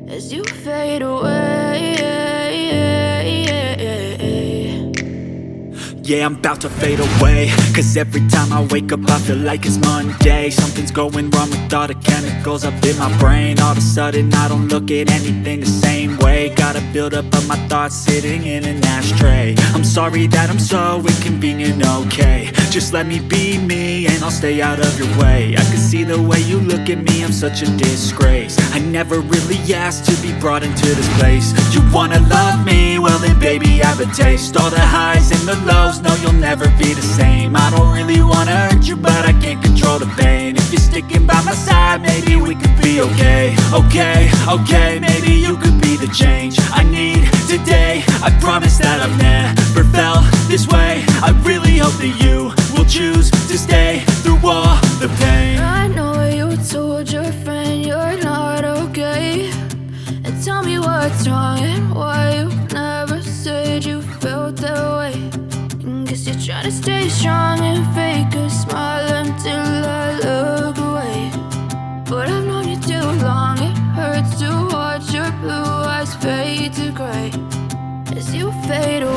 as you fade away. Yeah, I'm about to fade away, cause every time I wake up I feel like it's Monday. Something's going wrong with all the chemicals up in my brain. All of a sudden I don't look at anything the same way. Got a buildup of my thoughts sitting in an ashtray. I'm sorry that I'm so inconvenient, okay. Just let me be me and I'll stay out of your way. I can see the way you look at me, I'm such a disgrace. I never really asked to be brought into this place. You wanna love me? Well then baby have a taste. All the highs and the lows, no you'll never be the same. I don't really wanna hurt you but I can't control the pain. If you're sticking by my side maybe we could be okay. Okay, maybe you could be the change I need today. I promise that I've never felt this way. I really hope that you will choose to stay through all the pain. I know you told your friend you're not okay, and tell me what's wrong and why you never said you felt that way. And guess you're trying to stay strong and fake a smile until I look away. But I've known you too long, it hurts to watch your blue eyes fade to gray as you fade away.